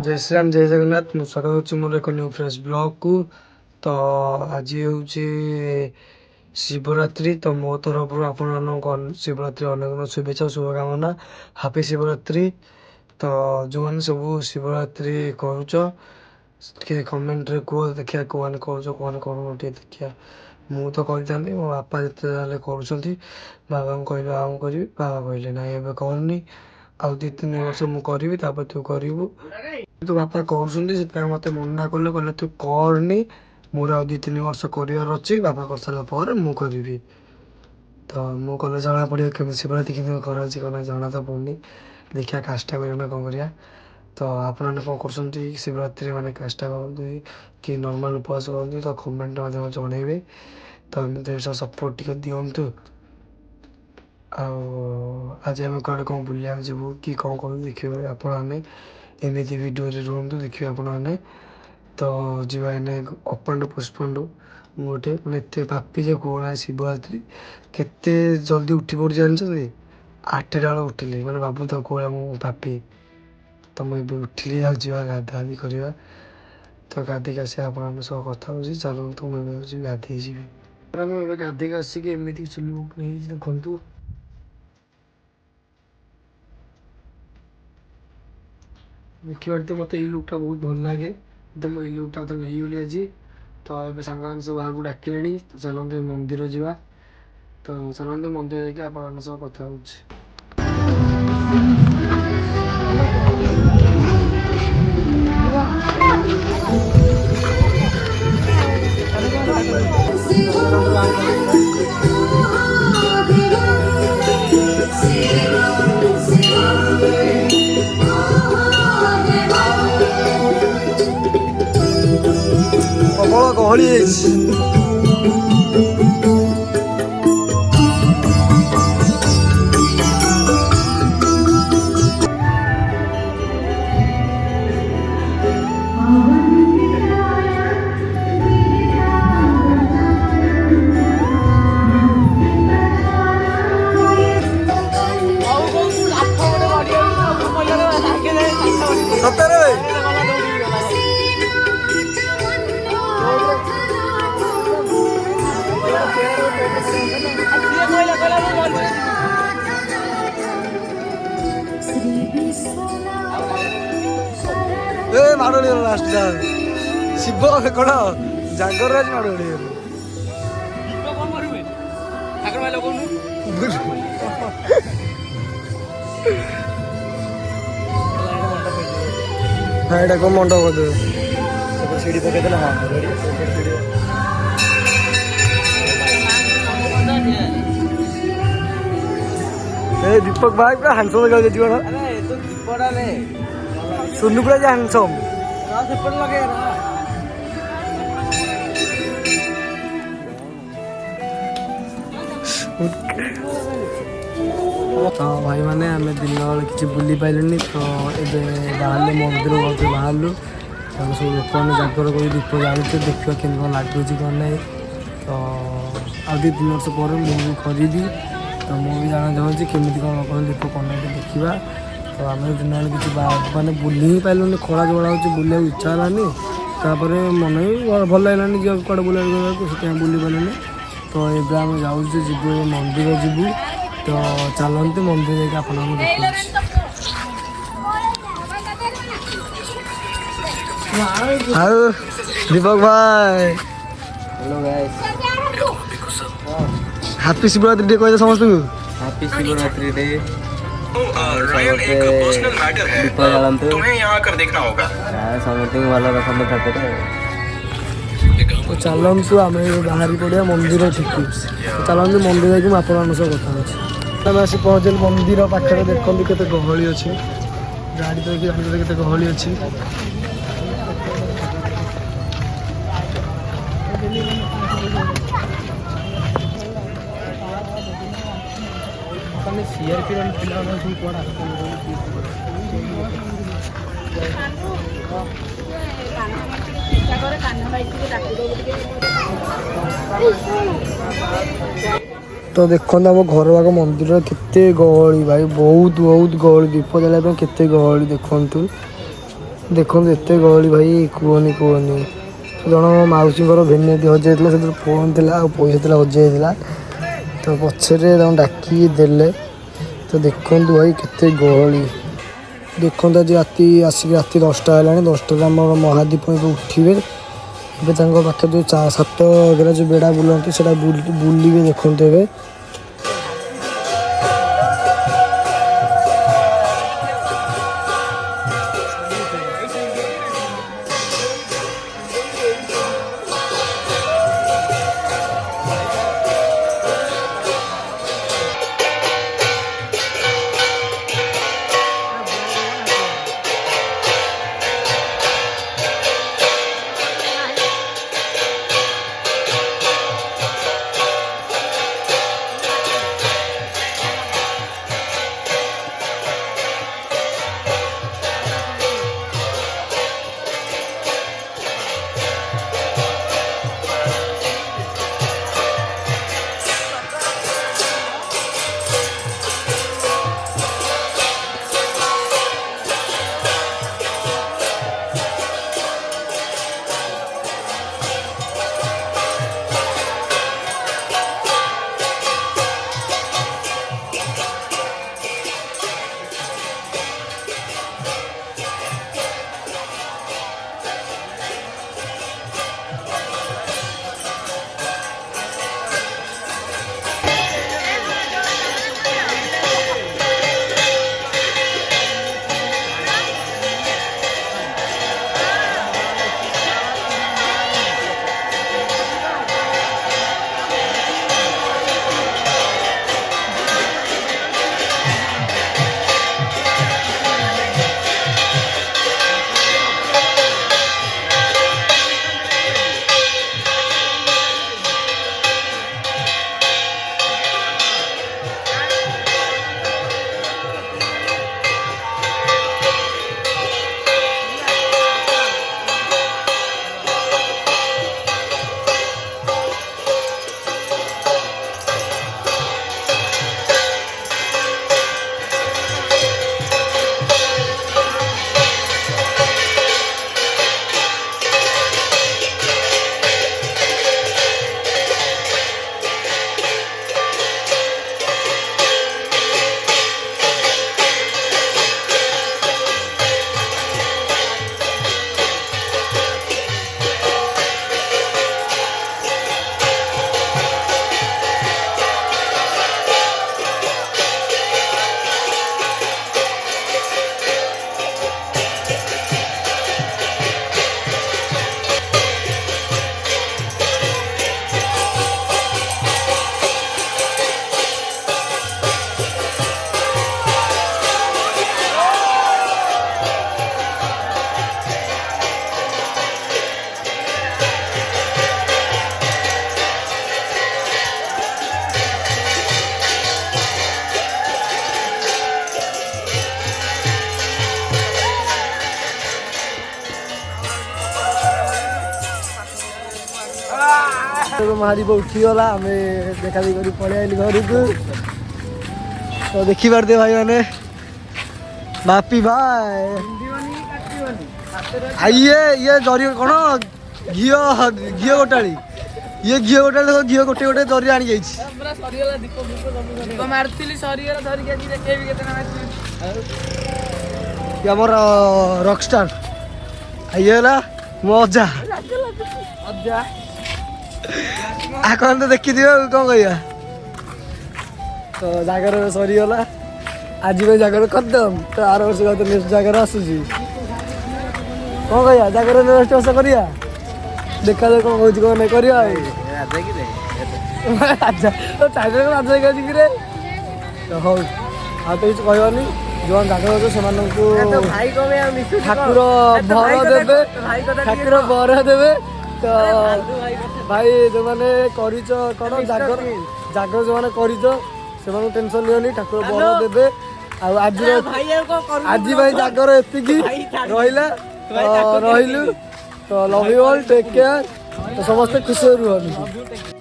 जय श्री राम जय जगन्नाथ स्वागत मोर एक न्यू फ्रेश ब्लॉग को। तो आज हूँ शिवरात्रि। तो मो तरफ आप शिवरात्रि अनेक शुभेच्छा शुभकामना हापी शिवरात्रि। तो जो मैंने सब शिवरात्रि करुच कमेंट रे कह देखिए कौन कौन देखिया मु तो कही था मो बापा जिते कर बाबा कहले आम करी बाबा कहले ना एवं करनी आउ 2-3 वर्ष मुझे करी तू करू तो बापा कर मत मना कले कहले तू करनी मोर आ 2-3 वर्ष कर बापा कर सारा पर मु करी। तो मु कले जना पड़ो कमी शिवरात्रि कि कर जना तो पड़नी देखिया काष्टा करें कौन करिया। तो आपने कौन कर शिवरात्रि माने काष्टा करते कि नॉर्मल उपवास करते तो कमेंट जनइबे। तो एमती सपोर्ट टे दिंतु आज आम कड़े कौन बुलिया जीवु कि कौन कौन देखिए आपने एमती भिडियो रुहतु देखिए आपने। तो जीवा एने अपांडु पुष्पांडु गोटे मैंने एत पापी जे कौन शिवरात्रि केते जल्दी उठी पड़ी जानते 8टा बेल उठिली मैंने बाबू तो कौन मु पापी। तो मुझे उठिली आवा गाधा भी करवा। तो गाधिक आसी आप सब कथा हो चलतु मुझे गाधे जी गाधिक आसिक एमती चुली देखु देखिए मत ये लुकटा बहुत भल लगे तो मुझे लुकटा तो नहीं आज। तो ये सांग सब बाहर को डाकिले तो चलते मंदिर जावा। तो चलते मंदिर जाके आप सब कथा हो प्रबल गहली सतरे माड़ी लास्ट शिव कौन जागर राज माड़ी हाँ ये कौन मंडप कर सीढ़ी पकड़ देना। हाँ दीपक भाई पूरा हैंडसम लगा जीव ना सुनु पूरा हैंडसम तो भाई मैंने आम दिन बेल कि बुली पारे। तो ये बाहर मंदिर बाहर सब लोक मैंने जागर कर दीप जालुचे देखा कि लगुच कौन ना। तो आ 2-3 वर्ष पर मुझे करी तो मुझे जाना चाहूँगी केमी कौन कौन दीप कौन देखा। तो आम दिन बेल कि मानने बुली ही पारे खरा जो भाई बुले इच्छा है मन भी भल लगे जी कड़े बुला बुली पारे। तो ये आम जाऊँ जीव मंदिर जीवु। तो चलते मंदिर जाके आप दीपक भाई hello guys happy Shivratri day कह समस्त को हैप्पी शिवरात्रि डे। दीप जलाते तुम्हें यहाँ आकर देखना होगा समझते भल रखते ठाकुर। तो चलतु आम बाहरी पड़ा मंदिर ठीक चलते मंदिर जाकि आप कथा आम आसी पहुँचल मंदिर पाखे देखते केते गहली अच्छी गाड़ी तो जानते केते गहली अच्छी। सीआरपी पिला तो देखो आम घर बाग मंदिर केते गहली भाई बहुत बहुत गहली दीप जलाइबा केते गहली देखु देखो एत गहली भाई कहनी कहनी जन मौसी भेनिटी हजाइला से फोन थी पैसा हजाइला तो पछरे डाकी देले तो देखु भाई केते गहली देखो आज राति आसिक राति 10टा है 10टा महादीप उठे पाखे जो 7 वगैरह जो बेड़ा बुलाती से बुलिए देखते ए महादीप उठीगला आम देखा देखी पलि आइल घर को तो देखी पारे भाई मैंने बापी भाई आइए ये जरी कौन घी घी गोटाड़ी ये घी गोटाड़ी देखो घी गोटे गोटे जरी आनी आमर रॉकस्टार आइए मो अजा आकन तो देखी कौन कह तो जगार सरीगला आज भाई जगार करदम तो आर वर्ष तो नेक्स्ट जगार आसूसी कौन कह जगार नेक्स्ट वर्ष करिया देखा कौन कौन कौन नहीं कर हौ आ तो किसी कहनी जो जगार अच्छे से ठाकुर बर देवे ठाकुर बर देवे तो भाई जो मैंने कौन जागर जागर जो मैंने कर टेंशन लियोनी ठाकुर बर देवे आज भाई जागर एतिकी रहिला रहिलु तो love you all take care तो समस्त खुश रुहनी।